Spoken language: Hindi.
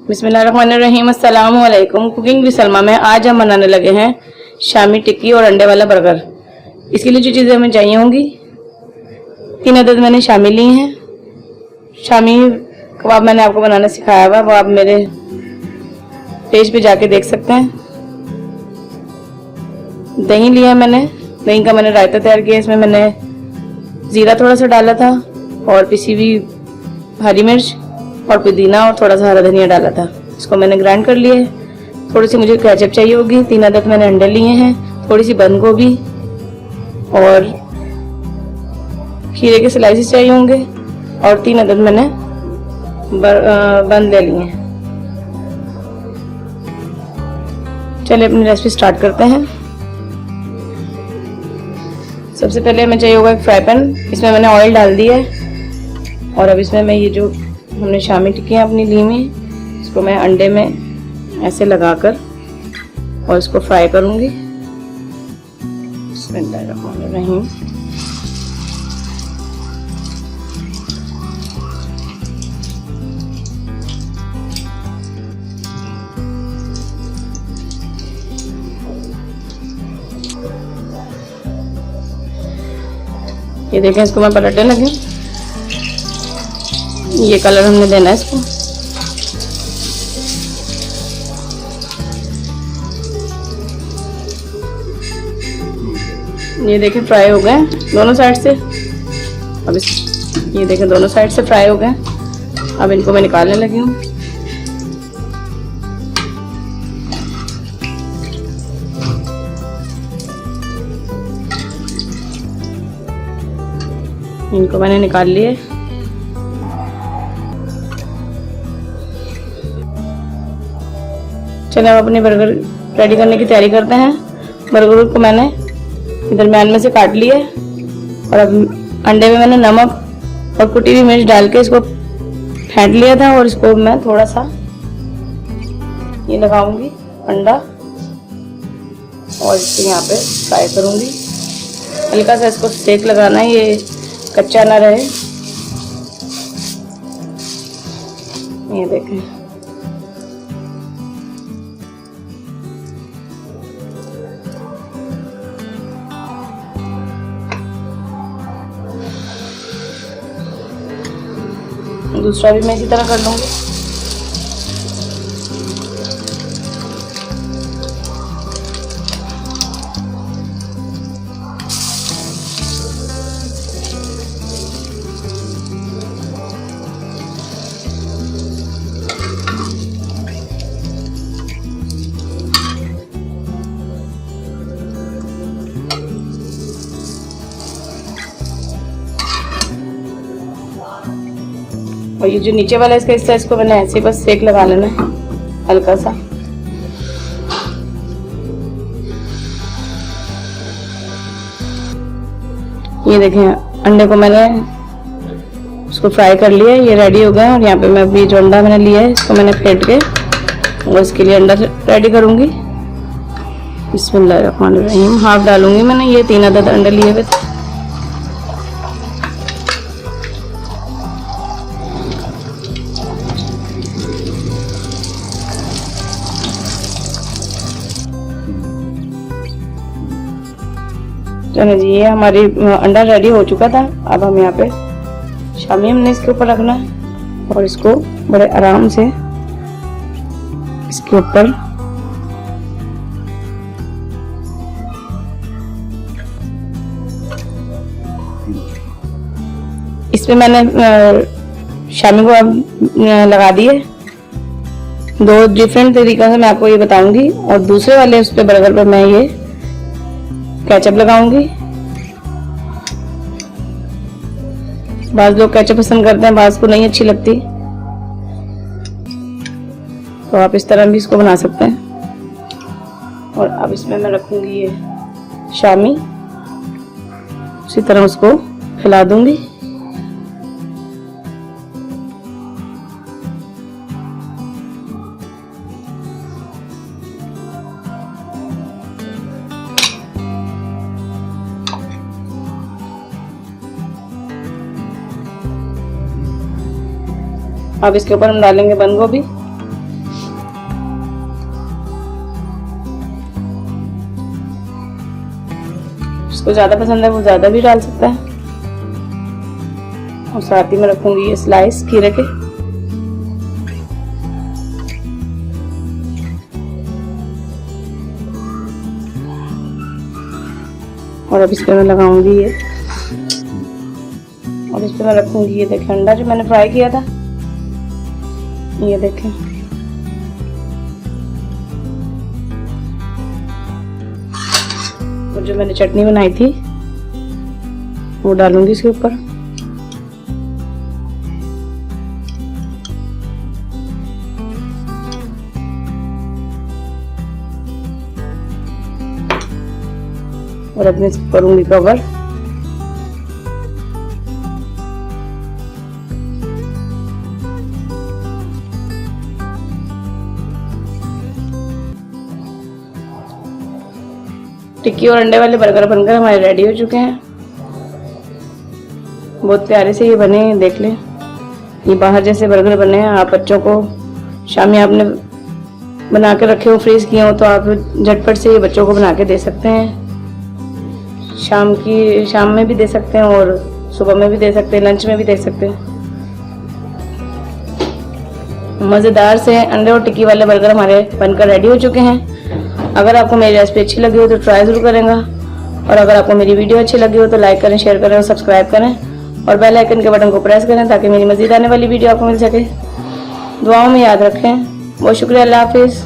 बिस्मिल्लाहिर्रहमानिर्रहीम, अस्सलाम वालेकुम। कुकिंग विद सलमा में आज हम बनाने लगे हैं शामी टिक्की और अंडे वाला बर्गर। इसके लिए जो चीज़ें हमें चाहिए होंगी, 3 अदद मैंने शामी ली हैं। शामी कबाब मैंने आपको बनाना सिखाया हुआ, वो आप मेरे पेज पे जाके देख सकते हैं। दही लिया मैंने, दही का मैंने रायता तैयार किया। इसमें मैंने ज़ीरा थोड़ा सा डाला था और पिसी हुई हरी मिर्च और पुदीना और थोड़ा सा हरा धनिया डाला था। इसको मैंने ग्राइंड कर लिया है। थोड़ी सी मुझे केचप चाहिए होगी। 3 अदद मैंने अंडे लिए हैं, थोड़ी सी बंद गोभी और खीरे के स्लाइसेस चाहिए होंगे और 3 अदद मैंने बंद ले लिए हैं। चलिए अपनी रेसिपी स्टार्ट करते हैं। सबसे पहले हमें चाहिए होगा एक फ्राई पैन। इसमें मैंने ऑयल डाल दिया है और अब इसमें मैं ये जो हमने शामी टिक्कियाँ अपनी ली हुई, इसको मैं अंडे में ऐसे लगाकर और इसको फ्राई करूँगी। बिस्मिल्लाहिर्रहमानिर्रहीम। ये देखें, इसको मैं पलटने लगी। ये कलर हमने देना है इसको। ये देखें फ्राई हो गए दोनों साइड से। अब ये देखें दोनों साइड से फ्राई हो गए। अब इनको मैं निकालने लगी हूँ। इनको मैंने निकाल लिए। चलिए अब अपने बर्गर रेडी करने की तैयारी करते हैं। बर्गर को मैंने दरम्यान में से काट लिए और अब अंडे में मैंने नमक और कुटी हुई मिर्च डाल के इसको फेंट लिया था और इसको मैं थोड़ा सा ये लगाऊंगी अंडा और इसको यहाँ पे फ्राई करूंगी। हल्का सा इसको सेक लगाना है, ये कच्चा ना रहे। ये देखें, दूसरा भी मैं इसी तरह कर लूंगी। और ये जो नीचे वाला इसका हिस्सा, इसको मैंने ऐसे बस सेक लगा लेना है हल्का सा। ये देखें, अंडे को मैंने उसको फ्राई कर लिया, ये रेडी हो गया। और यहाँ पे मैं अभी जो अंडा मैंने लिया है इसको मैंने फेंट के और इसके लिए अंडा रेडी करूँगी। बिस्मिल्लाहिर्रहमानिर्रहीम। हाफ डालूंगी मैंने, ये 3 अदद अंडे लिए हुए थे। चलो जी, ये हमारी अंडा रेडी हो चुका था। अब हम यहाँ पे शामी हमने इसके ऊपर रखना है और इसको बड़े आराम से इसके ऊपर इसमें मैंने शामी को अब लगा दिए। 2 डिफरेंट तरीकों से मैं आपको ये बताऊंगी और दूसरे वाले उस पे बर्गर पर मैं ये केचप लगाऊंगी। बाज़ लोग केचप पसंद करते हैं, बाज़ को नहीं अच्छी लगती, तो आप इस तरह भी इसको बना सकते हैं। और अब इसमें मैं रखूंगी ये शामी, उसी तरह उसको फैला दूंगी। अब इसके ऊपर हम डालेंगे बंद गोभी जिसको ज़्यादा पसंद है वो ज़्यादा भी डाल सकता है। और साथ ही में रखूंगी ये स्लाइस खीरे के। और अब इस पे मैं लगाऊंगी ये, और इस पे मैं रखूंगी ये देखें अंडा जो मैंने फ्राई किया था, ये देखें। और जो मैंने चटनी बनाई थी वो डालूंगी इसके ऊपर। और अब मैं इसको करूंगी कवर। टिक्की और अंडे वाले बर्गर बनकर हमारे रेडी हो चुके हैं। बहुत प्यारे से ये बने हैं, देख लें। ये बाहर जैसे बर्गर बने हैं। आप बच्चों को शाम में आपने बना के रखे हो, फ्रीज किए हो, तो आप झटपट से ये बच्चों को बना के दे सकते हैं। शाम में भी दे सकते हैं और सुबह में भी दे सकते हैं, लंच में भी दे सकते हैं। मज़ेदार से अंडे और टिक्की वाले बर्गर हमारे बनकर रेडी हो चुके हैं। अगर आपको मेरी रेसिपी अच्छी लगी हो तो ट्राई ज़रूर करेंगे, और अगर आपको मेरी वीडियो अच्छी लगी हो तो लाइक करें, शेयर करें और सब्सक्राइब करें, और बेल आइकन के बटन को प्रेस करें ताकि मेरी मज़ीद आने वाली वीडियो आपको मिल सके। दुआओं में याद रखें। बहुत शुक्रिया। अल्लाह हाफिज़।